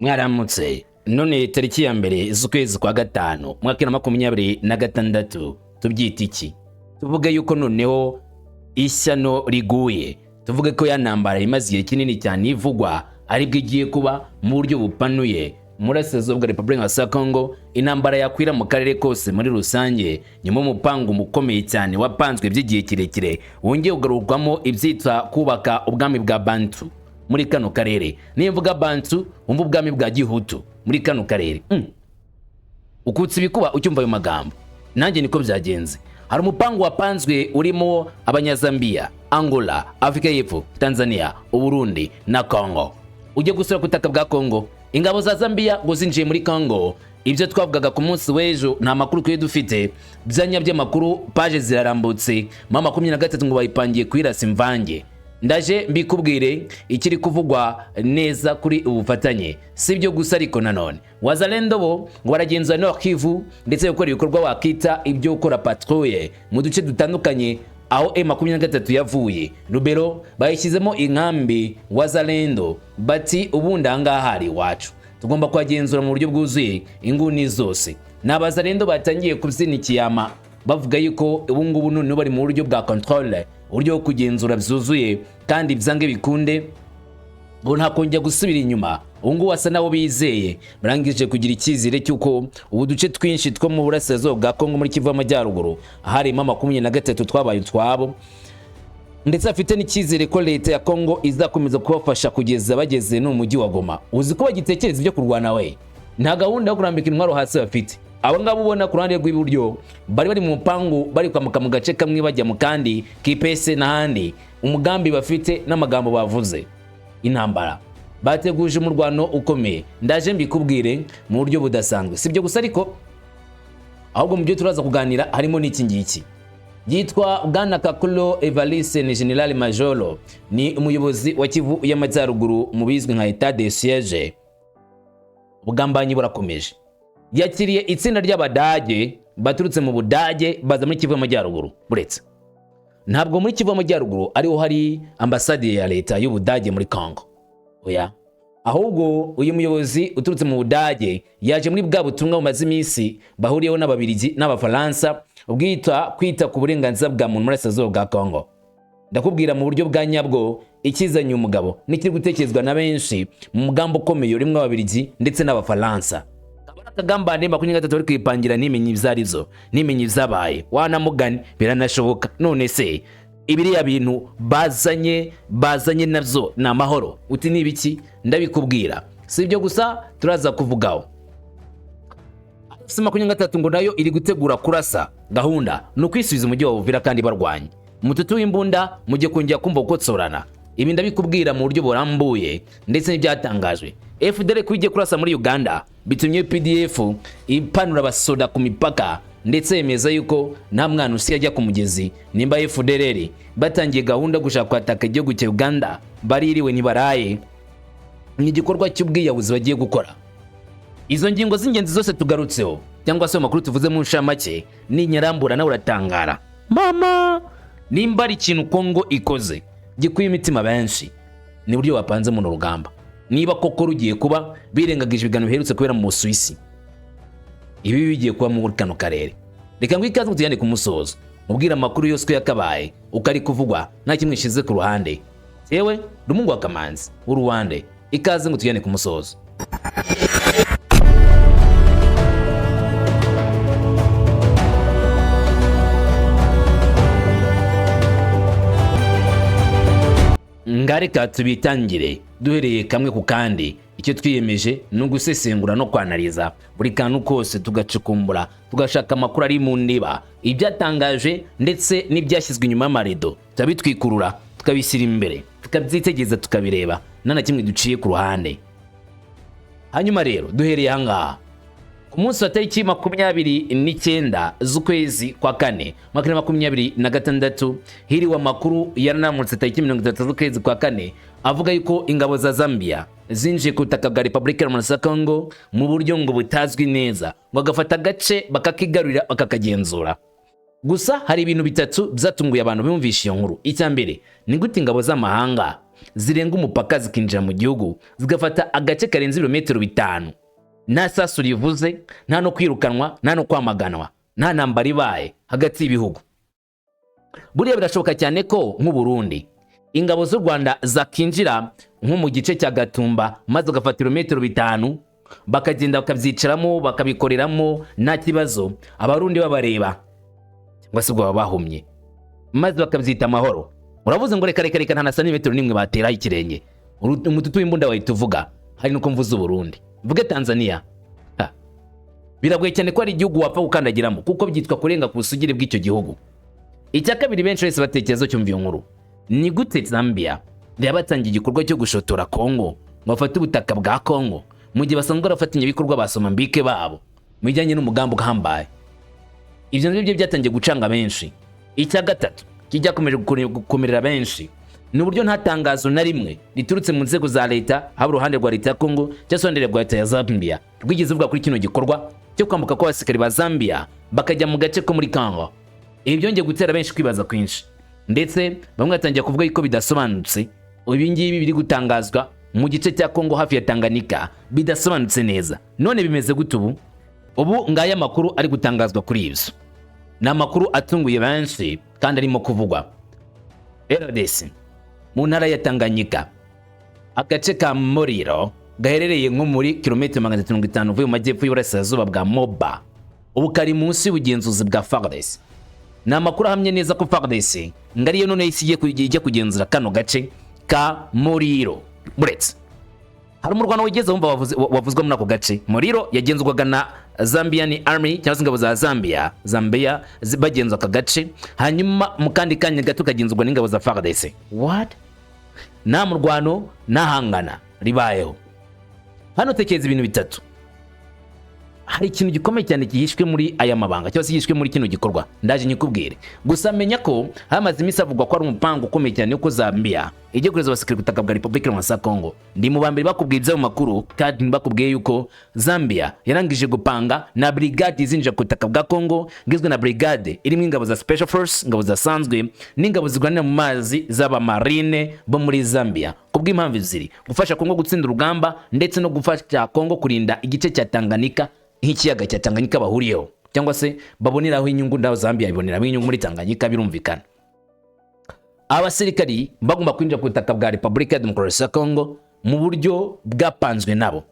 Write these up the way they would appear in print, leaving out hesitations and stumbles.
Mwaramutse none tariki ya mbere z'ukwezi kwa gatanu mwaka wa 2026 tubyita iki? Tuvuge yuko noneho ishyano riguye, tuvuge ko yanambara imaze igihe kinini cyane ivugwa aribwo igiye kuba mu buryo bupanuye murasirazuba bwa Repubulika ya Congo, intambara yakwira mu karere kose muri rusange nyuma umupango mukomeye cyane wapanzwe by'igihe kirekire wongeye kugarurwamo ibyitwa kubaka ubwami bwa Bantu muri kano karere. Nimvuga Bantu umva ubwami bwa Gihutu muri kano karere. Ukutse ibikuba ucyumva ayo magambo, nanjye niko byagenze. Hari umupango wapanzwe urimo Abanyazambia, Angola, Afrika y'Epfo, Tanzania, Uburundi na Congo. Ujye gusura ku butaka bwa Congo, ingabo za Zambia ngo zinjiye muri Congo. Ibyo twavugaga ku munsi w'ejo nta makuru kwe dufite, byanya by'amakuru page zirarambutse, mama 23 ngo bayipangiye kwirasa imvange. Ndaje mbikubwire ikiri kuvugwa neza kuri ubufatanye. Sibyo gusa ariko nanone Wazalendo bo ngo baragenzura Nord Kivu ndetse gukora ibikorwa wakita ibyo gukora patrouille mu duce dutandukanye aho M23 yavuye. Rubero bayishyizemo inkambi Wazalendo bati ubundi ahangaha hari iwacu, tugomba kwagenzura mu buryo bwuzuye inguni zose. N'Abazalendo batangiye kubyina ikiyama bavuga yuko ubu ngubu none bari mu buryo bwa controle, uburyo bwo kugenzura byuzuye kandi byange bikunde ngo nta kongera gusubira inyuma. Ubu ngubu asa nabo bizeye, barangije kugira icyizere cy'uko ubu duce twinshi two mu burasirazuba bwa Kongo muri Kivu y'Amajyaruguru harimo 23 twabaye utwabo, ndetse afite n'icyizere ko leta ya Kongo izakomeza kubafasha kugeza bageze no mu mujyi wa Goma. Uzi ko bagitekereza ibyo kurwana we, nta gahunda yo kurambika intwaro hasi bafite. Abo ngabo ubona ku ruhande rw'iburyo bari mu mpangu bari kwamuka mu gace kamwe bajya mu kandi kipese n'ahandi. Umugambi bafite n'amagambo bavuze, intambara bateguje umurwano ukomeye. Ndaje mbikubwire mu buryo budasanzwe. Sibyo gusa ariko ahubwo mu byo turaza kuganira harimo n'iki ngiki yitwa Bwana Kakulo Evariste, ni General Major, ni umuyobozi wa Kivu y'Amajyaruguru mu bizwi nka Etat de Siège. Ubugambanyi burakomeje. Yakiriye itsinda ry'Abadage baturutse mu Budage baza muri Kivu y'Amajyaruguru. Buretse ntabwo muri Kivu y'Amajyaruguru ariho hari ambasade ya leta y'Ubudage muri Congo, oya, ahubwo uyu muyobozi uturutse mu Budage yaje muri bwa butumwa bumaze iminsi bahuriyeho n'Ababiligi n'Abafaransa ubwita kwita ku burenganzira bwa muntu muri Burasirazuba bwa Congo. Ndakubwira mu buryo bwa nyabwo ikizanye umugabo n'ikiri gutekerezwa na benshi mu mugambo ukomeye urimo Ababiligi ndetse n'Abafaransa. Kagambane 23 bari kwipangira nimenye ivyarizo, nimenye ivyabaye. Wanamugani biranashoboka. None se ibiriya bintu bazanye navyo na mahoro uti nibiki? Ndabikubwira. Sibyo gusa turaza kuvugaho. Sima 23 ngo nayo iri gutegura kurasa. Gahunda no kwisubiza umujyi wa Uvira kandi barwanye mututu w'imbunda mujye kongera kumva uko tsorana. Ibi ndabikubwira mu buryo burambuye ndetse n'ibyatangajwe. FDL kujye kurasa muri Uganda bitumye PDF ipanura basoda ku mipaka, ndetse yemeza yuko nta mwana usi yajya ku mugezi nimba FDL batangiye gahunda gushaka kwataka igihugu cya Uganda baririwe nibaraye. Ni igikorwa cy'ubwiyabuzi bagiye gukora. Izo ngingo z'ingenzi zose tugarutseho cyangwa se amakuru tuvuze mu nshamake ni nyarambura na uratangara. Mama nimba ari ikintu Kongo ikoze gikuye imitima benshi ni buryo wapanze mu rugamba. Niba koko rugiye kuba birengagije ibiganiro biherutse kubera mu Busuwisi, ibi bigiye kuba mu kano karere, reka ngo ikaze tujyane ku musozo mubwira amakuru yose ko yakabaye ukari kuvugwa nta kimwe ishize ku ruhande. Yewe Rumungu wa Kamanzi w'Uruwande, ikaze ngo tujyane ku musozo. Ngareka tubitangire duhereye kamwe ku kandi. Icyo twiyemeje no gusesengura no kwanaliza buri kantu kose, tugacukumbura tugashaka amakuru ari mu ndiba, ibyatangaje ndetse n'ibyashyizwe inyuma y'amarido tabitwikurura tukabishyira imbere, tukabyitegeza tukabireba nana kimwe duciye ku ruhande. Hanyuma rero duhereye ahangaha ku munsi wa tariki 29 z'ukwezi kwa kane mwaka 2026 hiriwe amakuru yaranamutse tariki 30 z'ukwezi kwa kane avuga yuko ingabo za Zambia zinjiye ku butaka bwa Repubulika ya Congo mu buryo ngo butazwi neza, bagafata agace bakakigarurira bakakagenzura. Gusa hari ibintu bitatu byatunguye abantu bumvisha iyo nkuru. Icyambere ni gute ingabo z'amahanga zirenga umupaka zikinjira mu gihugu zigafata agace karenze ibirometero 5 nta sasu rivuze, nta no kwirukanwa, nta no kwamaganwa, nta ntambara ibaye hagati y'ibihugu. Buriya birashoboka cyane ko nk'u Burundi ingabo z'u Rwanda zakinjira nko mu gice cya Gatumba maze gafata ibirometero 5 bakagenda bakabyicaramo bakabikoreramo nta kibazo, abarundi babareba cyangwa se baba bahumye maze bakabyita amahoro. Uravuze ngo reka nta na santimetero nimwe batera ikirenge, umututu w'imbunda wahituvuga. Hari nuko mvuze Burundi, mvuge Tanzania. Biragoye cyane ko ari igihugu wapfa gukandagiramo kuko byitwa kurenga ku busugire bw'icyo gihugu. Icya kabiri benshi wese batekerezo cyumviye nkuru, ni gute Zambia yabatangiye igikorwa cyo gushotora Kongo ngo bafate ubutaka bwa Kongo mu gihe basanzwe barafatanya ibikorwa basoma mbike babo mu bijyanye n'umugambi uhambaye. Ibyo nibyo byatangiye gucanga benshi. Icya gatatu kijya gukomerera benshi ni uburyo nta tangazo na rimwe riturutse mu nzego za leta, haba uruhande rwa leta ya Kongo cyangwa se rwa leta ya Zambia rwigeze uvuga kuri kino gikorwa cyo kwambuka kwa abasikari ba Zambia bakajya mu gace ko muri Kongo. Ibi byongeye gutera benshi kwibaza kwinshi, ndetse bamwe batangiye kuvuga yuko bidasobanutse. Ibi ngibi biri gutangazwa mu gice cya Kongo hafi ya Tanganyika bidasobanutse neza. None bimeze gute ubu? Ubu ngaya makuru ari gutangazwa kuri ibyo. Na makuru atunguye benshi kandi arimo kuvugwa. RDC mu ntara ya Tanganyika, agace ka Moriro gaherereye nko muri kilometero 350 uvuye mu majyepfo y'uburasirazuba bwa Moba, ubu kari munsi y'ubugenzuzi bwa FARDC. Na makuru ahamye neza ko FARDC ngariyo none ijye kugenzura kano gace ka Moriro. Buretse hari umurwano wigeze wumva wavuzwa muri ako gace. Moriro yagenzurwaga na Zambian Army cyangwa se ingabo za Zambia bagenza aka gace, hanyuma mu kandi kanya gato kagenzurwa n'ingabo za FARDC. What? Nta murwano nahangana ribayeho. Hano tekeza ibintu bitatu. Hari ikintu gikomeye cyane gihishwe muri aya mabanga cyangwa se gihishwe muri kino gikorwa, ndaje nyikubwire. Gusa menya ko hamaze imisi avugwa ko ari umupango ukomeye cyane uko Zambia ijye kureza abasikari gutaka bwa Republika Iharanira Kongo. Ndi mu bambere bakubwiye ibyo makuru kandi bakubwiye yuko Zambia yarangije gupanga na brigade izinjira ku butaka bwa Kongo, ngizwe na brigade irimo ingabo za Special Force, ingabo za sanzwe n'ingabo zigwanira mu mazi z'aba marine bo muri Zambia, kubw'impamvu ziri gufasha Kongo gutsinda urugamba ndetse no gufasha Kongo kurinda igice cya Tanganyika nk'ikiyaga cya Tanganyika bahuriyeho, cyangwa se baboneraho inyungu. Ndaho Zambia iboneraho inyungu muri Tanganyika, birumvikana. Abasirikari bagomba kwinjira ku butaka bwa Republika ya Demokarasi ya Kongo mu buryo bwapanzwe nabo.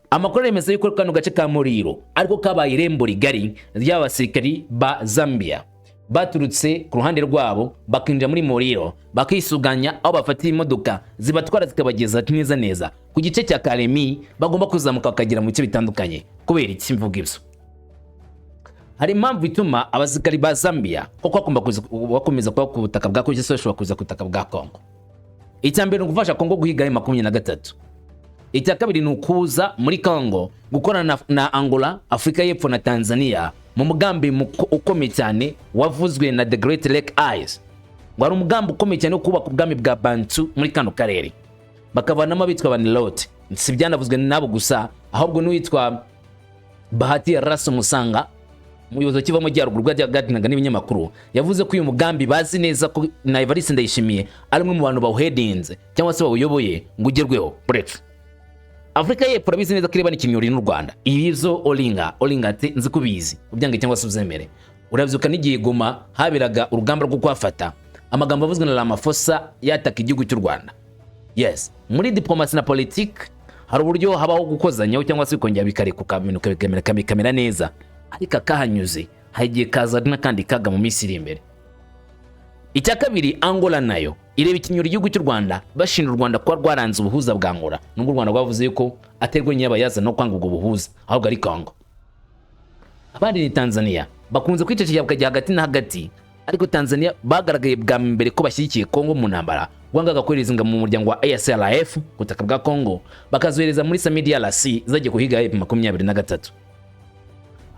Amakuru yemeza yuko kano gace ka Moriro ariko kabaye irembo rigari ry'abasirikari ba Zambia baturutse ku ruhande rwabo bakinjira muri Moriro bakisuganya aho bafatira imodoka zibatwara zikabageza neza ku gice cya Kalemi. Bagomba kuzamuka bakagera mu bice bitandukanye. Kubera iki mvuga ibyo? Hari impamvu ituma abasirikari ba Zambia koko bakomeza kuba ku butaka bwa Kongo cyangwa se kuza ku butaka bwa Kongo. Icya mbere ni ugufasha Kongo guhiga M23. Icya kabiri ni ukuza muri Kongo gukorana na Angola, Afrika y'Epfo na Tanzania mu mugambi ukomeye cyane wavuzwe na The Great Lake Eyes. Wari umugambi ukomeye cyane wo kubaka ubwami bwa Bantu muri kano karere. Bakavanamo abitwa Banilote. Si byanavuzwe nabo gusa, ahubwo n'uwitwa Bahati Raso Musanga, umuyobozi kiva mu Majyaruguru bw'agatinaga n'ibinyamakuru, yavuze ko uyu mugambi bazi neza ko na Evariste Ndayishimiye ari umwe mu bantu bawuhedinze cyangwa se bawuyoboye ngo ugerweho. Buretse Afrika y'Epfo rabizi neza ko ireba n'ikinyuri n'u Rwanda. Ibizo Olinga ati nzi kubizi ubyange cyangwa se uzemere. Urabyuka n'igihe Goma habiraga urugamba rwo kwafata, amagambo avuzwe na Ramaphosa yataka igihugu cy'u Rwanda. Yes, muri diplomasi na politique hari uburyo habaho gukozanyaho cyangwa se kongera bikarekuka bikamera neza, ariko kahanyuze hagiye kaza n'akandi kaga mu minsi iri imbere. Icya kabiri, Angola nayo ireba ikinyuri igihugu cy'u Rwanda bashinja u Rwanda kwa rwaranze ubuhuza bwa Angola, nubwo u Rwanda rwavuze yuko aterwa nyabayaza no kwanga ubwo buhuza ahubwo ari Kongo. Abandi ni Tanzania bakunze kwicecekera bakajya hagati na hagati, ariko Tanzania bagaragaye bwa mbere ko bashyigikiye Kongo mu ntambara, wangaga kohereza ingabo mu muryango wa ASLF gutaka bwa Kongo, bakazohereza muri Samidi RC zagiye kuhiga M23.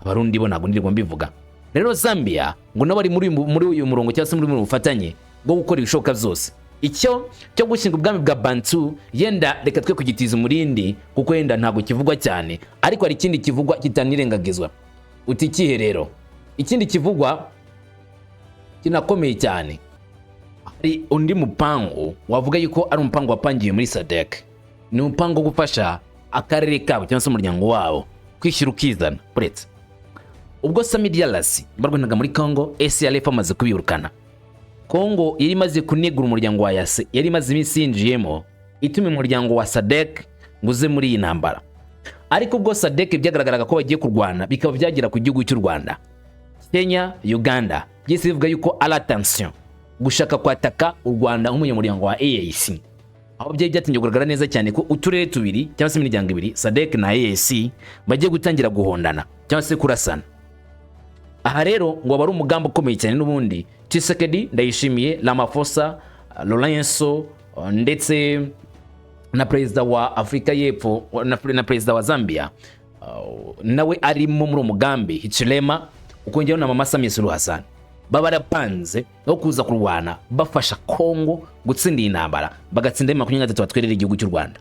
Abarundi bo ntago ndirwa mbivuga. Rero Zambia ngo nabari muri uyu murongo cyangwa se muri ubufatanye bwo gukora ibishoboka byose. Icyo cyo gushinga ubwami bwa Bantu yenda reka twe kugitiza umurindi kuko yenda ntago kivugwa cyane, ariko hari ikindi kivugwa kitanirengagizwa. Uti kihe rero? Ikindi kivugwa kinakomeye cyane undi mupango wavuga yuko ari umupango wapangiye muri SADC, ni umupango wo gufasha akarere kabo cyangwa se umuryango wabo kwishyira ukizana. Uretse ubwo Sami Diarasi barwanaga muri Congo, SLF amaze kubirukana, Congo yari imaze kunegura umuryango wa EAC, yari imaze iminsi yinjiyemo ituma umuryango wa SADC nguze muri iyi ntambara. Ariko ubwo SADC byagaragaraga ko bagiye kurwana, bikaba byagera ku gihugu cy'u Rwanda, Kenya, Uganda byose bivuga yuko ari attention gushaka kwataka u Rwanda nk'umunyamuryango wa EAC. Aho byari byatinye kugaragara neza cyane ko uturere tubiri cyangwa se imiryango ibiri SADC na EAC bagiye gutangira guhondana cyangwa se kurasana. Aha rero ngo bari umugambo ukomeye cyane n'ubundi Tshisekedi, Ndayishimiye, Ramaphosa, Lorenzo ndetse na perezida wa Afrika y'Epfo na perezida wa Zambia nawe arimo muri umugambi Hichilema, ukongeraho na Mama Samia Suluhu Hassan, babarapanze no kuza kurwana bafasha Kongo gutsinda iyi ntambara, bagatsinda 23 batwerera igihugu cy'u Rwanda.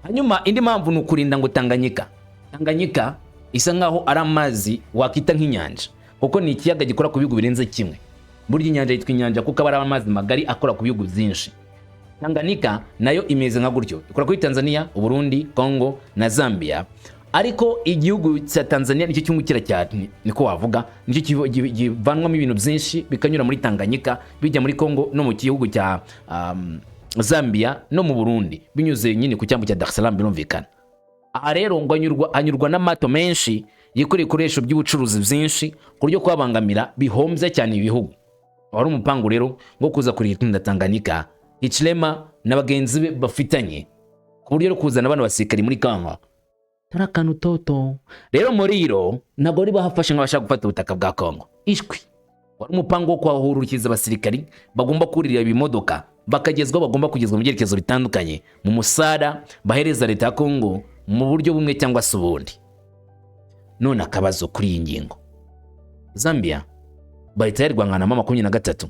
Hanyuma indi mpamvu ni ukurinda ngo Tanganyika isa nkaho ari amazi wakita nk'inyanja, kuko ni ikiyaga gikora ku bihugu birenze kimwe. Burya inyanja yitwa inyanja kuko aba ari amazi magari akora ku bihugu byinshi. Tanganyika nayo imeze nka gutyo, ikora kuri Tanzania, Burundi, Congo na Zambia. Ariko igihugu cya Tanzania nicyo cyungukira cyane, niko wavuga, nicyo kivanwamo ibintu byinshi bikanyura muri Tanganyika bijya muri Congo no mu gihugu cya Zambia no mu Burundi binyuze nyine ku cyambu cya Dar es Salaam birumvikana. Aha rero ngo anyurwa n'amato menshi yikoreye ibikoresho by'ubucuruzi byinshi ku buryo kwabangamira bihombye cyane ibihugu. Wari umupango rero ngo kuza kurinda Tanganyika, Hichilema n'abagenzi be bafitanye ku buryo kuzana abantu basikari muri Congo tarakanu toto. Rero Muriro ntabwo ari bahafashe nk'abashaka gufata ubutaka bwa Congo. Ishwi wari umupango wo kwahurukiza abasirikari bagomba kurira ibimodoka bagomba kugezwa mu byerekezo bitandukanye mu musara bahereza leta ya Congo mu buryo bumwe cyangwa se ubundi. None akabazo kuri iyi ngingo, Zambia bahita yarwangana mu 23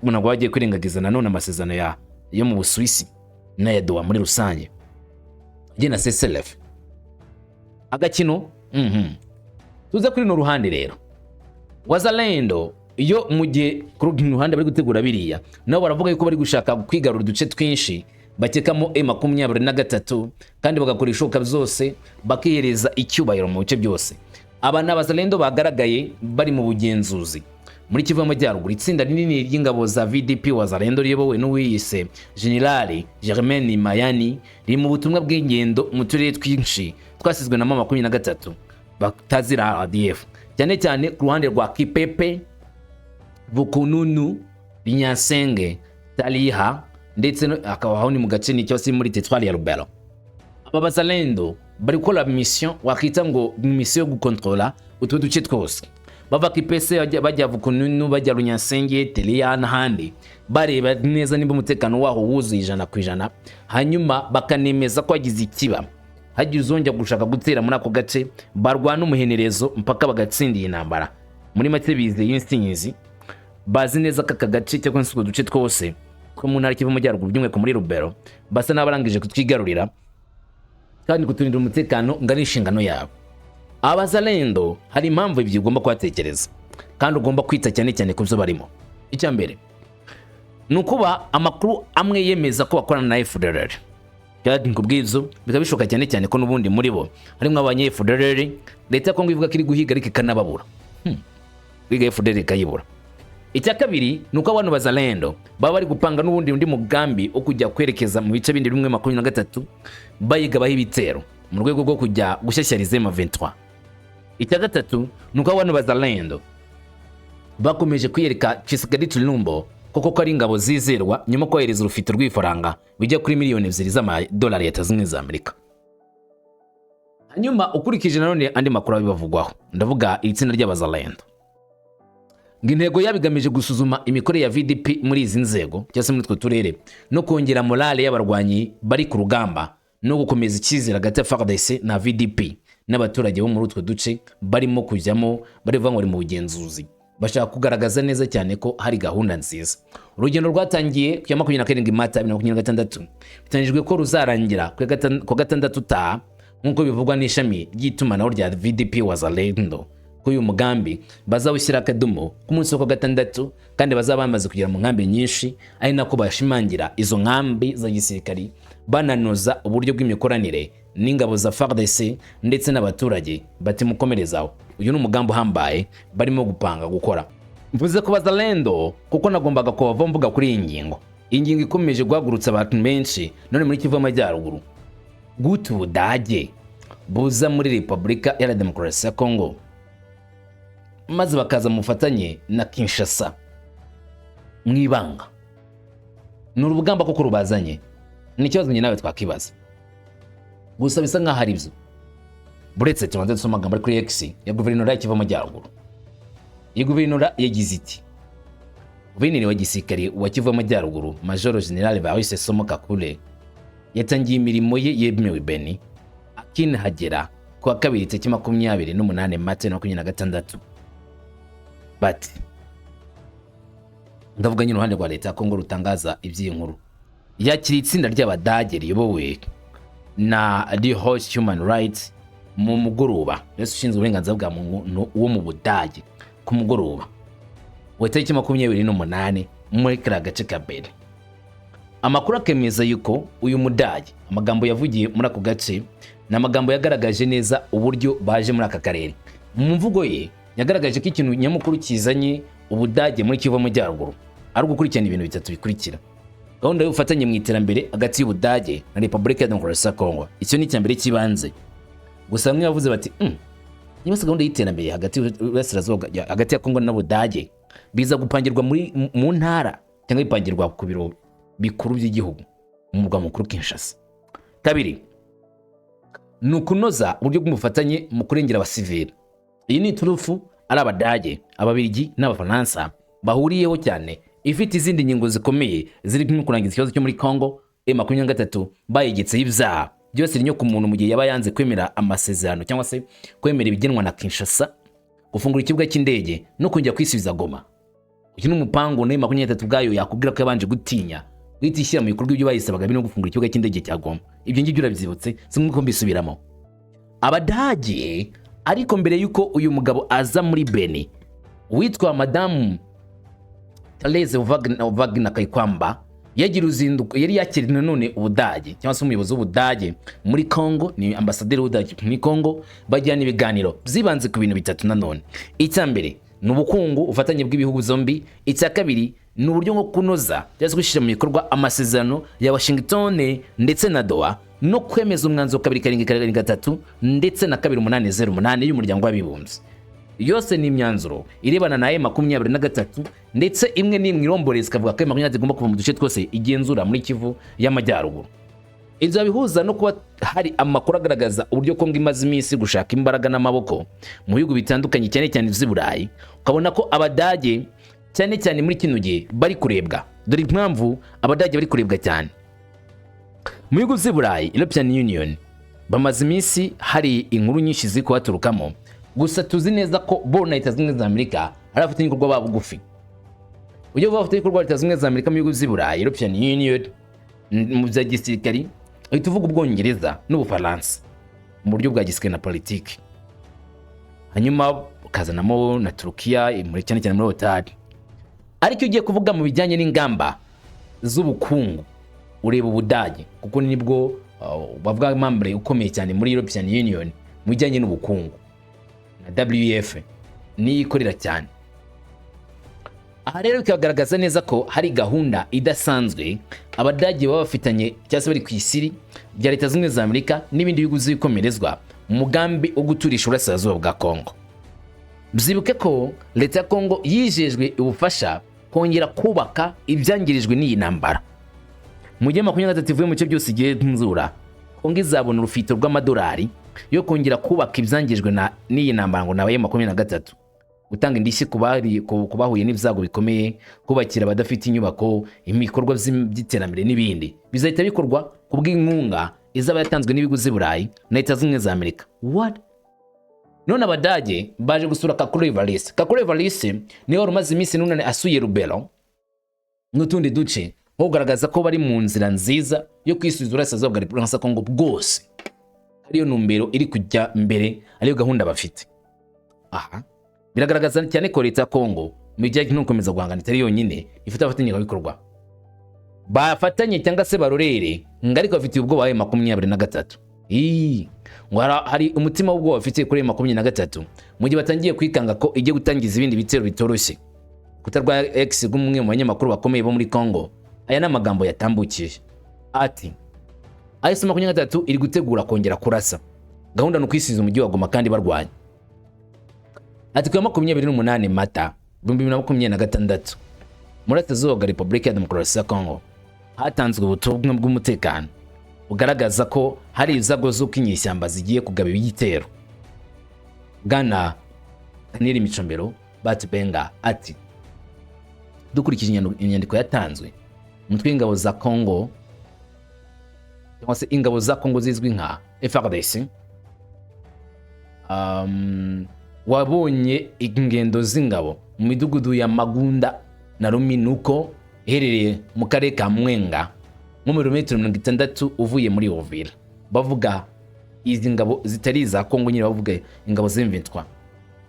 ntabwo bagiye kwirengagiza nanone amasezerano yo mu Busuwisi na ya Doha muri rusange na SLF agakino. Tuza kuri no ruhande rero Wazalendo iyo mu gihe kuri ruhande bari gutegura biriya nabo baravuga yuko bari gushaka kwigarura uduce twinshi bakekamo M23 kandi bagakoresha ishoka byose bakihereza icyubahiro mu bice byose. Aba n'Abazalendo bagaragaye bari mu bugenzuzi muri Kivu y'Amajyaruguru, itsinda rinini ry'ingabo za VDP Wazalendo riyobowe n'uwiyise General Germain Mayani riri mu butumwa bw'ingendo mu turere twinshi twasizwe na M23 batazira ADF, cyane cyane ku ruhande rwa Kipepe, Bukununu, Binyasenge, Taliha ndetse akabaho ni mu gace ni cyose muri Teritwari ya Lubero. Aba Bazalendo bari gukora mission wakita ngo mission yo gukontrola utwo duce twose, bava Kipese bajya Bukununu bajya Runyasenge, Taliha n'ahandi, bareba neza nimba umutekano waho wuzuye 100%, hanyuma bakanemeza ko agize ikiba hagiye uzongera gushaka gutera muri ako gace barwana umuhenerezo mpaka bagatsindiye intambara. Muri make bizeye y'insinyizi bazi neza ko aka gace cyangwa se uduce twose ko mu ntara Kivu y'Amajyaruguru by'umweko muri Lubero basa n'abarangije kutwigarurira kandi kuturindira umutekano ngari inshingano yabo. Abazalendo hari impamvu ibyo ugomba kwatekereza kandi ugomba kwita cyane cyane ku byo barimo. Icya mbere nukuba amakuru amwe yemeza ko bakorana na FDLR, kandi nkubwizo bikabishoka cyane cyane ko nubundi muri bo harimo abanye FDLR, leta ko ivuga ko iri guhiga ariko kanababura biga FDLR kayibura. Icya kabiri nuko abantu Bazalendo baba bari gupanga n'ubundi undi mugambi wo kujya kwerekeza mu bice bindi rumwe 23 bayiga baho ibitero mu rwego rwo kujya gushyashyariza M23. Icya gatatu nuko abantu Bazalendo bakomeje kwiyereka Tshisekedi Tshilombo koko ari ingabo zizerwa nyuma kohereza urufite rw'ifaranga bijya kuri miliyoni 2 z'amadolari ya Amerika. Hanyuma ukurikije nanone andi makuru abivugwaho, ndavuga itsinda ry'Abazalendo ngintego yabigamije gusuzuma imikorere ya VDP muri izi nzego cyase muri twe turere no kongera morale y'abarwanyi bari ku rugamba no gukomeza icyizere hagati ya FARDC na VDP n'abaturage bo muri utwo duce barimo kujyamo bari vangwa mu bugenzuzi, bashaka kugaragaza neza cyane ko hari gahunda nziza. Urugendo rwatangiye ku 27 Mata 2026 bitangijwe ko ruzarangira ku gatandatu ta nkuko bivugwa n'ishami ry'itumanaho rya VDP Wazalendo ko uyu mugambi bazawushyira akadomo ku munsi wa gatandatu kandi bazaba bamaze kugera mu nkambi nyinshi, ari nako bashimangira izo nkambi za gisirikari bananoza uburyo bw'imikoranire n'ingabo za FARDC ndetse n'abaturage batimukomerezaho. Uyu ni umugambi uhambaye barimo gupanga gukora. Mvuze ko Bazalendo kuko nagombaga kubava mvuga kuri iyi ngingo. Iyi ngingo ikomeje guhagurutsa abantu benshi none muri Kivu y'Amajyaruguru. Gute Ubudage buza muri Repubulika ya Demokarasi ya Kongo maze bakaza mufatanye na Kinshasa mwibanga? Ni urugamba koko rubazanye? Ni ikibazo nyine nawe twakibaza. Gusa bisa nkaho ari byo. Buretse tubanze dusoma amagambo kuri X ya guverinora ya Kivu y'Amajyaruguru. Iyi guverinora yagize iti: Guverineri wa gisirikare wa Kivu y'Amajyaruguru Major General Bahise Somo Kakule yatangiye imirimo ye yemewe Beni akinahagera ku wa kabiri tariki 28 Mata 2026. Bati ndavuga nyine uruhande rwa leta ya Kongo rutangaza iby'iyi nkuru. Yakira itsinda ry'Abadage riyobowe na The Host Human Rights mu mugoroba, Yesu ushinzwe uburenganzira bwa muntu wo mu Budage ku mugoroba wa tariki 28 muri kara gace ka Beni. Amakuru akemeza yuko uyu Mudage amagambo yavugiye muri ako gace na amagambo yagaragaje neza uburyo baje muri aka karere. Mu mvugo ye yagaragaje ko ikintu nyamukuru kizanye Ubudage muri Kivu y'Amajyaruguru ari gukurikirana ibintu bitatu bikurikira: gahunda y'ubufatanye mu iterambere hagati y'Ubudage na Repubulika ya Demokarasi ya Kongo. Icyo ni icyambere kibanze. Gusa bamwe bavuze bati niba se gahunda y'iterambere hagati y'Uburasirazuba hagati ya Kongo n'Ubudage biza gupangirwa mu ntara cyangwa bipangirwa ku biro bikuru by'igihugu mu murwa mukuru Kinshasa. Kabiri, ni ukunoza uburyo bw'umufatanye mu kurengera abasivili. Iyi ni turufu ari Abadage, Ababiligi n'Abafaransa bahuriyeho cyane, ifite izindi ngingo zikomeye ziri kumwe kurangiza ikibazo cyo muri Kongo. M23 bayegetseho ibyaha byose rinyo ku muntu mu gihe yaba yanze kwemera amasezerano cyangwa se kwemera ibigenwa na Kinshasa, gufungura ikibuga cy'indege no kongera kwisubiza Goma. Uyu ni umupango na M23 bwayo yakubwira ko yabanje gutinya gutishyira mu bikorwa ibyo bayisabaga bino gufungura ikibuga cy'indege cya Goma. Ibyo ngibyo urabyibutse simwe ko mbisubiramo. Abadage ariko mbere yuko uyu mugabo aza muri Beni witwa Madame Therese Wagner Kayikwamba yagira uzinduko yari yakiriye none Ubudage cyangwa se umuyobozi w'Ubudage muri Kongo, ni ambasaderi w'Ubudage muri Kongo, bajyana ibiganiro byibanze ku bintu bitatu nanone. Icya mbere ni ubukungu, ufatanye bw'ibihugu zombi. Icya kabiri ni uburyo bwo kunoza cyangwa gushyira mu bikorwa amasezerano ya Washington ndetse na Doha no kwemeza umwanzuro 2.7 ndetse na 2.808 y'umuryango w'abibumbye. Yose ni imyanzuro irebana na M23 ndetse imwe n'imwe iromboreza kavuga ko M23 igomba kuva mu duce twose igenzura muri Kivu y'Amajyaruguru. Ibyo bihuza no kuba hari amakuru agaragaza uburyo Kongo imaze iminsi gushaka imbaraga n'amaboko mu bihugu bitandukanye cyane cyane by'i Burayi. Ukabona ko Abadage cyane cyane muri kino gihe bari kurebwa. Dore impamvu Abadage bari kurebwa cyane mu bihugu by'i Burayi, European Union, bamaze iminsi hari inkuru nyinshi ziri kuhaturukamo. Gusa tuzi neza ko bo na Leta Zunze Ubumwe za Amerika ari afite ibikorwa babo bugufi. Uyo bafite ibikorwa Leta Zunze Ubumwe za Amerika mu bihugu by'i Burayi, European Union, mu bya gisirikari ahita uvuga Ubwongereza n'Ubufaransa mu buryo bwa gisirikare na politiki. Hanyuma ukazanamo na Turukiya muri cyane cyane muri OTAN. Ariko ugiye kuvuga mu bijyanye n'ingamba z'ubukungu ureba Ubudage kuko nibwo bavuga membre ukomeye cyane muri European Union mu bijyanye n'ubukungu. Na WEF ni ikorera cyane. Aha rero bikagaragaza neza ko hari gahunda idasanzwe Abadage baba bafitanye cyangwa bari ku isiri bya Leta Zunze Ubumwe za Amerika n'ibindi bihugu zikomerezwa mu mugambi wo guturisha Uburasirazuba bwa Kongo. Byibuke ko Leta ya Kongo yijejwe ubufasha kongera kubaka ibyangirijwe n'iyi ntambara. Mu gihe 23 ivuye mu cyo byose igiye nzura, Kongo izabona urufito rw'amadolari yo kongera kubaka ibyangijwe n'iyi ntambara ngo nabaye 23, gutanga indishyi kubahuye n'ibyago bikomeye, kubakira abadafite inyubako, imikorwa by'iterambere n'ibindi. Bizahita bikorwa kubw'inkunga izaba yatanzwe n'ibihugu by'i Burayi na Leta Zunze Ubumwe za Amerika. What? None Abadage baje gusura Kakule Evariste. Kakule Evariste niwe wari umaze iminsi none asuye Lubero n'utundi duce, ho kugaragaza ko bari mu nzira nziza yo kwisubiza Uburasirazuba bwa Repubulika ya Kongo bwose. Ariyo numbero iri kujya mbere, ariyo gahunda bafite. Aha Biragaragaza cyane ko leta ya Kongo mu bijyanye no gukomeza guhangana itari yonyine ifite abafatanyabikorwa bafatanye cyangwa se barorere ariko bafitiye ubwoba M23. Ngo hari umutima w'ubwoba bafitiye kuri M23 mu gihe batangiye kwikanga ko igiye gutangiza ibindi bitero bitoroshye. Kutarwa X gumwe mu banyamakuru bakomeye bo muri Kongo aya n'amagambo yatambukije ati M23 iri gutegura kongera kurasa, gahunda no kwisiza umujyi wa Goma kandi barwanya. Ati ku 28 Mata 2026 muri Atazoga Republika ya Demokarasi ya Kongo hatanzwe ubutumwa bw'umutekano bugaragaza ko hari izago z'uko inyeshyamba zigiye kugaba ibitero. Bwana Daniel Micombero Batubenga ati dukurikije inyandiko yatanzwe umutwe w'ingabo za Kongo cyangwa se ingabo za Kongo zizwi nka FARDC wabonye ingendo z'ingabo mu midugudu ya Magunda na Ruminuko iherereye mu karere ka Mwenga mu birometero 60 uvuye muri Uvira. Bavuga izi ngabo zitari za Kongo nyine, bavuga ingabo z'imvitwa.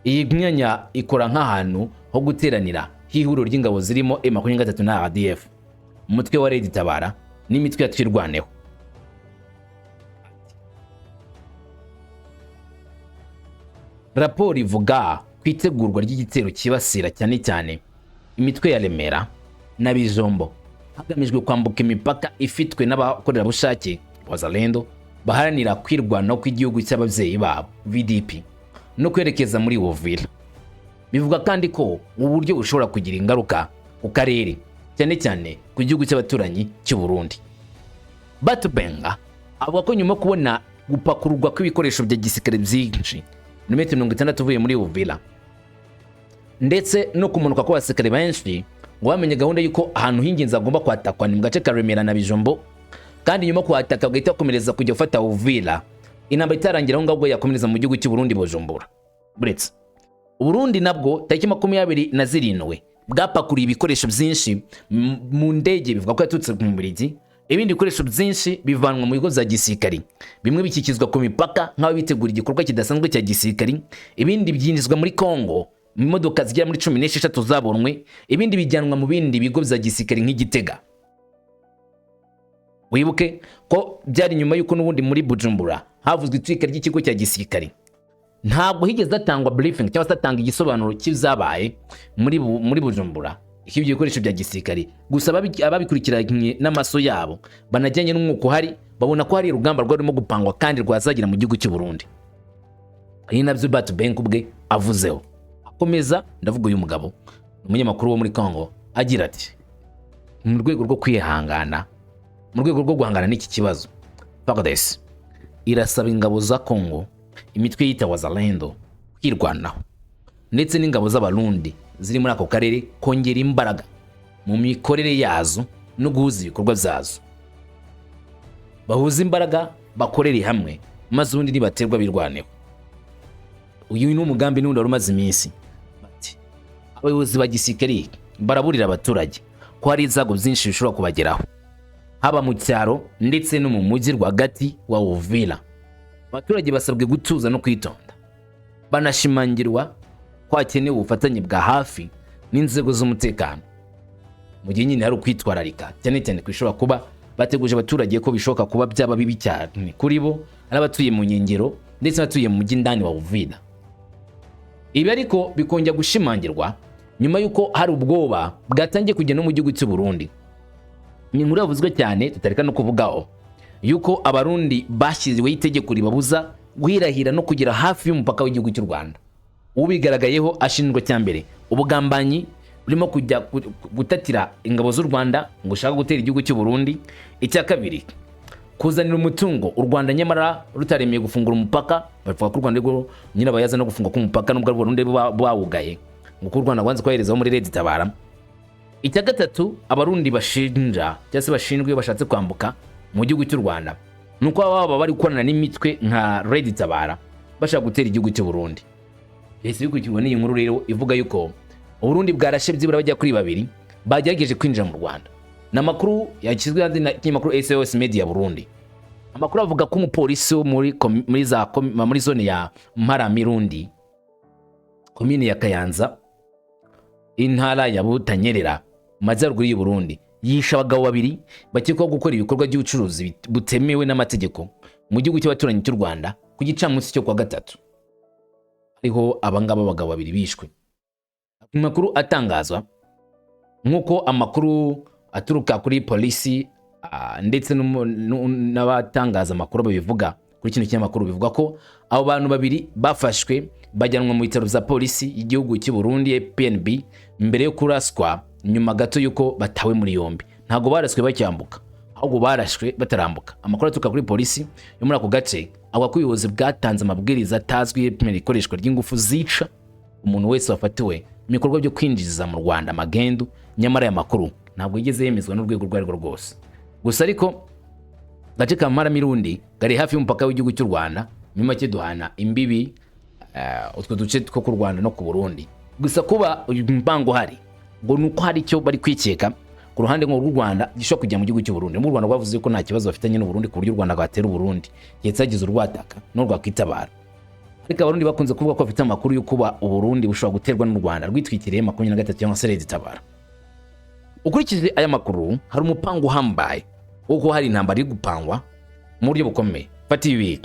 Iyi myanya ikora nk'ahantu ho guteranira hihuro ry'ingabo zirimo M23 na RDF, umutwe wa Red Tabara n'imitwe yatwirwaneho. Raporo ivuga kwitegurwa ry'igitero kibasira cyane cyane imitwe ya Remera na Bijombo hagamijwe kwambuka imipaka ifitwe n'abakorera bushake Wazalendo baharanira kwirwanaho kw'igihugu cy'abavyeyi babo VDP no kwerekeza muri Uvira. Bivuga kandi ko uburyo bushobora kugira ingaruka ku karere cyane cyane ku gihugu cy'abaturanyi cy'u Burundi. Batubenga avuga ko nyuma kubona gupakururwa kw'ibikoresho bya gisirikare byinshi no metero 60 uvuye muri Uvira ndetse no kumanuka kw'abasirikare benshi, ngo bamenye gahunda yuko ahantu h'ingenzi agomba kwatakwa ni mu gace ka Remera na Bijombo, kandi nyuma kwataka gahita komereza kujya gufata Uvira. Inamba itarangira ngo ahubwo yakomereza mu gihugu cy'u Burundi Bujumbura. Buretse Burundi nabwo tariki 27 bwapakuriye ibikoresho byinshi mu ndege, bivuga ko yatutse mu Bubiligi. Ibindi bikoresho byinshi bivanwa mu bigo za gisirikari, bimwe bikikizwa ku mipaka nk'aho bitegura igikorwa kidasanzwe cya gisirikari. Ibindi byinjizwa muri Kongo mu modoka zigera muri 16 zabonwe, ibindi bijyanwa mu bindi bigo bya gisirikari nk'Igitega. Wibuke ko byari nyuma yuko n'ubundi muri Bujumbura havuzwe itwika ry'ikigo cya gisirikari. Ntabwo higeze atangwa briefing cyangwa se atanga igisobanuro cy'ibyabaye muri Bujumbura ikibyo bikoresho bya gisirikari. Gusa ababikurikiranye n'amaso yabo banajyanye n'umwuko hari, babona ko hari urugamba rwarimo gupangwa kandi rwazagira mu gihugu cy'u Burundi. Ari nabyo Batubenga ubwe avuzeho. Akomeza ndavuga uyu mugabo umunyamakuru wo muri Kongo agira ati mu rwego rwo kwihangana, mu rwego rwo guhangana n'iki kibazo, FARDC irasaba ingabo za Kongo, imitwe yita Wazalendo kwirwanaho ndetse n'ingabo z'Abarundi ziri muri ako karere kongera imbaraga mu mikorere yazo no guhuza ibikorwa byazo. Bahuza imbaraga bakorere hamwe maze ubundi nibaterwa birwaneho. Uyu ni umugambi n'undi warumaze iminsi. Bati abayobozi ba gisirikari baraburira abaturage ko hari izago byinshi bishobora kubageraho, haba mu cyaro ndetse no mu mujyi rwagati wa Uvira. Abaturage basabwe gutuza no kwitonda, banashimangirwa ko hakenewe ubufatanye bwa hafi n'inzego z'umutekano mu gihe nyine hari ukwitwararika cyane cyane kwishobora kuba bateguje abaturage ko bishoboka kuba byaba bibi cyane kuri bo ari abatuye mu nkengero ndetse abatuye mu mujyi ndani wa Uvira. Ibi ariko bikongera gushimangirwa nyuma yuko hari ubwoba bwatangiye kujya no mu gihugu cy'u Burundi. Ni muri avuzwe cyane tutareka no kuvugaho yuko Abarundi bashyizweho itegeko ribabuza guhirahira no kugira hafi y'umupaka w'igihugu cy'u Rwanda. Ubigaragayeho ashinjwa cyambere ubugambanyi burimo kujya gutatira ingabo z'u Rwanda ngo ushaka gutera igihugu cy'u Burundi. Icya kabiri, kuzanira umutungo u Rwanda nyamara rutaremeye gufungura umupaka. Bavuga ko u Rwanda rwo nyine bayaza no gufunga ku mupaka nubwo u Burundi bawugaye ngo u Rwanda rwanze koherezaho muri Red Tabara. Icya gatatu, Abarundi bashinja cyangwa se bashinjwe bashatse kwambuka mu gihugu cy'u Rwanda nuko baba bari gukorana n'imitwe nka Red Tabara bashaka gutera igihugu cy'u Burundi. Ese bikurikiwe n'iyi nkuru rero ivuga yuko Burundi bwarashe byibura bajya kuri 2 bagerageje kwinjira mu Rwanda. Namakuru yakizwe kandi n'ikinyamakuru SOS Media Burundi. Amakuru avuga ko umupolisi wo muri zone ya Mparamirundi komine ya Kayanza, intara ya Butanyerera, mu majyaruguru y'u Burundi, yishe abagabo babiri bakekwaho gukora ibikorwa by'ubucuruzi butemewe n'amategeko mu gihugu cy'abaturanyi cy'u Rwanda ku gicamunsi cyo kwa gatatu. Ariho abangaba abagabo babiri bishwe. Amakuru atangazwa nk'uko amakuru aturuka kuri polisi ndetse n'abatangaza amakuru babivuga kuri kino kinyamakuru, bivuga ko abo bantu babiri bafashwe bajyanwa mu bitaro bya polisi y'igihugu cy'u Burundi PNB mbere yo kuraswa nyuma gato yuko batawe muri yombi. Ntago baraswe bacyambuka, ahubwo barashwe batarambuka. Amakuru aturuka kuri polisi yo muri ako gace avuga ko ubuyobozi bwatanze amabwiriza atazwi y'ipimira ikoreshwa ry'ingufu zica umuntu wese wafatiwe mu bikorwa byo kwinjiza mu Rwanda magendu, nyamara aya makuru ntabwo yigeze yemezwa n'urwego rwari rwose. Gusa ariko gace ka Maramirundi gari hafi y'umupaka w'igihugu cy'u Rwanda, mu make duhana imbibi utwo duce two ku Rwanda no ku Burundi. Gusa kuba uyu mpango hari ngo nuko hari icyo bari kwikeka ku ruhande rw'u Rwanda gishobora kujya mu gihugu cy'u Burundi. Mu Rwanda bavuze ko nta kibazo bafitanye n'u Burundi ku buryo u Rwanda rwatera u Burundi yetsagize urwataka no rwakwitabara. Ariko abarundi bakunze kuvuga ko bafite amakuru yo kuba u Burundi bushobora guterwa n'u Rwanda rwitwikiriye 23 cyangwa se Tabara. Ukurikije aya makuru, hari umupango uhambaye uko hari intambara iri gupangwa mu buryo bukomeye. Fata ibi: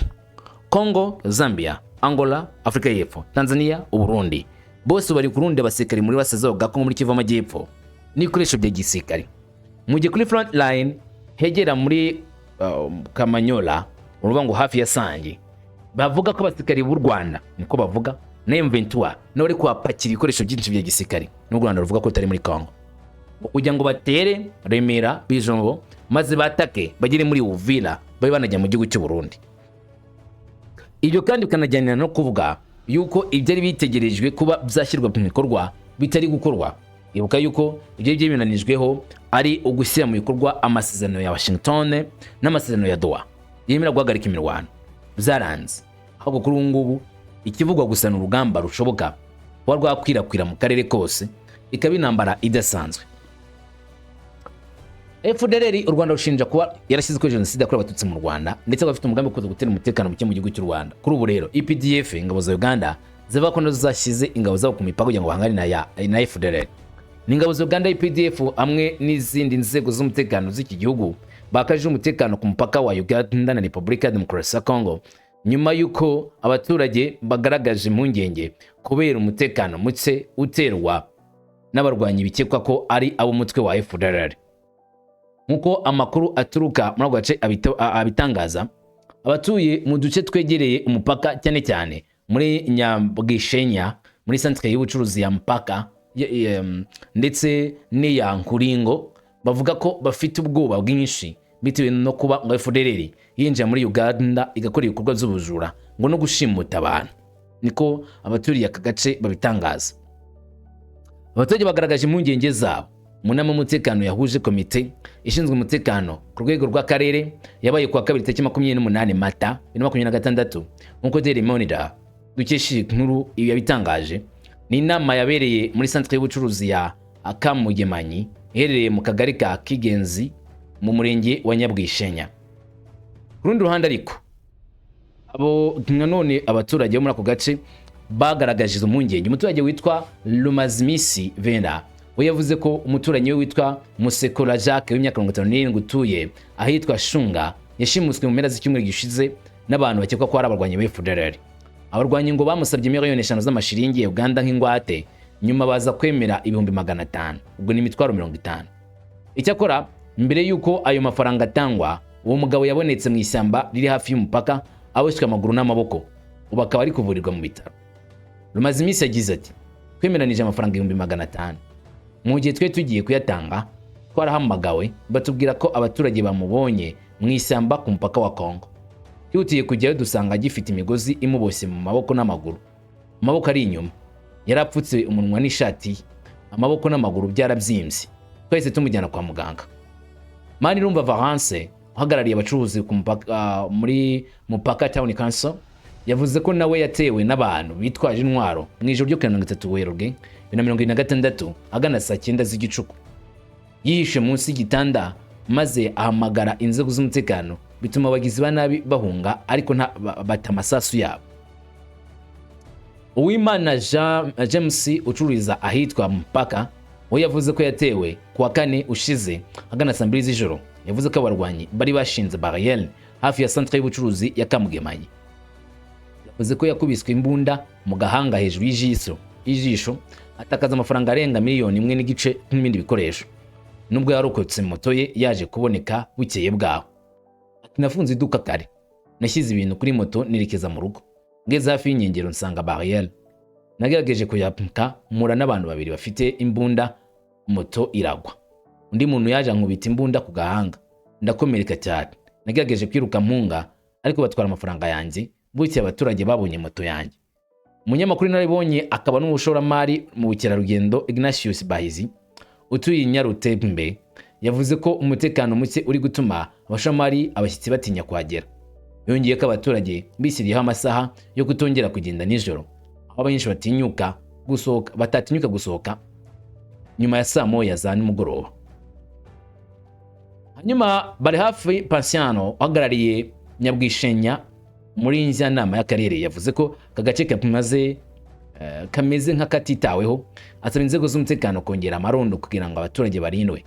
Congo, Zambia, Angola, Afrika y'Epfo, Tanzania, u Burundi bose bari kurundi abasekari muri basezo bwa Congo muri Kivu Amajyepfo n'ibikoresho bya gisirikare. Mu gihe kuri front line hegera muri Kamanyola, uruvuga ngo hafi ya Sange, bavuga ko abasekari b'u Rwanda niko bavuga na M23 no bari kwapakira ibikoresho byinshi bya gisirikare n'u Rwanda ruvuga ko tari muri Congo, kugira ngo batere Remera, Bijombo, maze batake bagire muri Uvira babe banajya mu gihugu cy'u Burundi. Ibyo kandi bikanajyanira no kuvuga yuko ibyari bitegerejwe kuba byashyirwa mu bikorwa bitari gukorwa. Ibuka yuko ibyo byemeranijweho ari ugushyira mu bikorwa amasezerano ya Washington n'amasezerano ya Doha yemera guhagarika imirwano byaranze, ahubwo kuri ubu ngubu ikivugwa gusa n'urugamba rushoboka kuba rwakwirakwira mu karere kose, ikaba intambara idasanzwe. FDLR u Rwanda rushinja kuba yarashyize ko jenoside yakorewe abatutsi mu Rwanda ndetse bafite umugambi wo gutera umutekano muke mu gihugu cy'u Rwanda. Kuri ubu rero EPDF, ingabo za Uganda, zivuga ko nazo zashyize ingabo zabo ku mipaka kugira ngo bahangane na FDLR. N'ingabo za Uganda, EPDF hamwe n'izindi nzego z'umutekano z'iki gihugu bakajije umutekano ku mupaka wa Uganda na Repubulika ya Demokarasi ya Congo, nyuma yuko abaturage bagaragaje impungenge kubera umutekano muke uterwa n'abarwanyi bikekwa ko ari abo mutwe wa FDLR. Nkuko amakuru aturuka muri gace abitangaza, abatuye mu duce twegereye umupaka cyane cyane muri Nyabwishenya, muri centre y'ubucuruzi ya mpaka ndetse n'iya Nkuringo, bavuga ko bafite ubwoba bwinshi bitewe no kuba ngo FDLR yinjira muri Uganda igakora ibikorwa by'ubujura ngo no gushimuta abantu. Niko abaturiye aka gace babitangaza. Abaturage bagaragaje impungenge zabo mu nama y'umutekano yahuje komite ishinzwe umutekano ku rwego rw'akarere yabaye kuwa 28 Mata 2026. Nkuko Daily Monitor dukesha inkuru yabitangaje, ni inama yabereye muri centre y'ubucuruzi ya Akamugemanyi iherereye mu kagari ka Kigenzi mu murenge wa Nyabwishenya. Ku rundi ruhande ariko abo nanone abaturage bo muri ako gace bagaragaje izo mpungenge. Umuturage witwa Lumazimisi Venda we yavuze ko umuturanyi we witwa Musekora Jacques w'imyaka 57 utuye ahitwa Shunga yashimuswe mu mpera z'icyumweru gishize n'abantu bakekwa ko ari abarwanyi ba FDLR. Abarwanyi ngo bamusabye miliyoni 5 z'amashiringi ya Uganda nk'ingwate, nyuma baza kwemera 500,000, ubwo ni imitwaro 50. Icyakora mbere yuko ayo mafaranga atangwa, uwo mugabo yabonetse mu ishyamba riri hafi y'umupaka aboshwe amaguru n'amaboko, ubu akaba ari kuvurirwa mu bitaro. Rumazimisi yagize ati, twemeranije amafaranga 500,000. Mu gihe twe tugiye kuyatanga, twarahamagawe batubwira ko abaturage bamubonye mu ishyamba ku mupaka wa Congo. Twihutiye kujyayo dusanga gifite imigozi imuboshye mu maboko n'amaguru. Amaboko ari inyuma, yarapfutse umunwa n'ishati, amaboko n'amaguru byarabyimbye. Twahise tumujyana kwa muganga. Manirumva Valence uhagarariye abacuruzi ku mupaka muri Mupaka Town Council yavuze ko nawe yatewe n'abantu bitwaje intwaro mu ijoro ryo 23 Werurwe 2026 agana saa 9 z'igicuku. Yihishe munsi y'igitanda maze ahamagara inzego z'umutekano, bituma abagizi ba nabi bahunga ariko bata amasasu yabo. Uwimana James ucururiza ahitwa Mpaka we yavuze ko yatewe kuwa kane ushize agana saa 2 z'ijoro. Yavuze ko abarwanyi bari bashinze barriere hafi ya centre y'ubucuruzi ya Kamugemanyi. Yavuze ko yakubiswe imbunda mu gahanga hejuru y'ijisho atakaza amafaranga arenga miliyoni 1.5 n'ibindi bikoresho. Nubwo yarokotse moto ye yaje kuboneka bukeye bwaho. Ati nafunze iduka kare, nashyize ibintu kuri moto nerekeza mu rugo. Ngeze hafi y'inyengero nsanga barriere. Nagerageje kuyapika mura n'abantu babiri bafite imbunda, moto iragwa. Undi muntu yaje ankubita imbunda ku gahanga, ndakomereka cyane. Nagerageje kwiruka mpunga ariko batwara amafaranga yanjye. Bucye abaturage babonye moto yanjye. Umunyamakuru naribonye akaba n'ubushoramari mu bukerarugendo Ignatius Bahizi utuye Nyarutembe yavuze ko umutekano muke uri gutuma abashoramari abashyitsi batinya kuhagera. Yongeye ko abaturage bishyiriyeho amasaha yo kutongera kugenda nijoro, aho abenshi batatinyuka gusohoka nyuma ya saa 1 za nimugoroba. Hanyuma bari hafi Pasiano uhagarariye Nyabwishenya muri njyanama y'akarere yavuze ko kagace kameze nk'akatitaweho, asaba inzego z'umutekano kongera amarondo kugira ngo abaturage barindwe.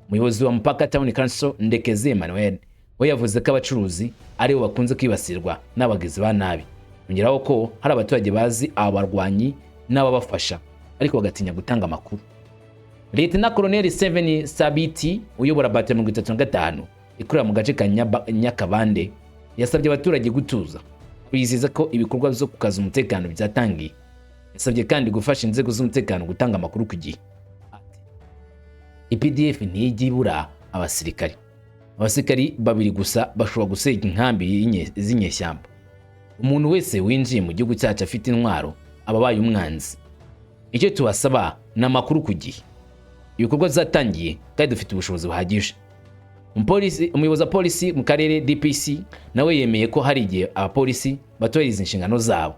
Umuyobozi wa Mpaka Town Council Ndekezi Emmanuel we yavuze ko abacuruzi aribo bakunze kwibasirwa n'abagizi ba nabi. Yongeraho ko hari abaturage bazi abarwanyi n'ababafasha ariko bagatinya gutanga amakuru. Lieutenant Colonel Seven Sabiti uyobora batalion 35 ikorera mu gace ka Nyakabande yasabye abaturage gutuza, biziza ko ibikorwa byo kukaza umutekano byatangiye. Yasabye kandi gufasha inzego z'umutekano gutanga amakuru ku gihe. IPDF ntiyigibura abasirikari. Abasirikari babiri gusa bashobora gusenya inkambi z'inyeshyamba. Umuntu wese winjiye mu gihugu cyacu afite intwaro ababaye umwanzi. Icyo tubasaba na makuru ku gihe. Ibikorwa zatangiye kandi dufite ubushobozi buhagije. Umuyobozi wa polisi mu karere DPC nawe yemeye ko hari igihe abapolisi batubahiriza inshingano zabo.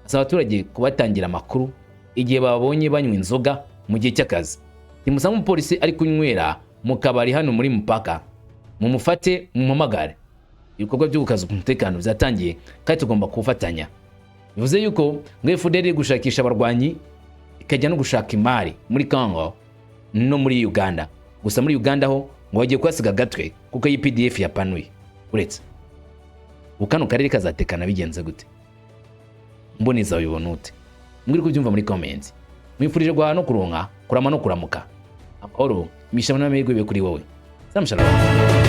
Asaba abaturage kubatangira amakuru igihe babonye banywa inzoga mu gihe cy'akazi. Timusanga umupolisi ari kunywera mu kabari hano muri Mpaka, mumufate mumamagare. Ibikorwa byo gukaza umutekano byatangiye kandi tugomba kufatanya. Bivuze yuko ngo FDL gushakisha abarwanyi ikajya no gushaka imari muri Congo no muri Uganda. Gusa muri Uganda ho ngo bagiye kwasiga gatwe kuko IPDF yapanuye. Uretse ukano karere kazatekana bigenze gute? Mboneza ubibona ute? Mwiri kubyumva muri comments. Mwifurije guhaha no kuronka, kurama no kuramuka. Amahoro, imishamana n'amahirwe bibe kuri wowe. Samushalom.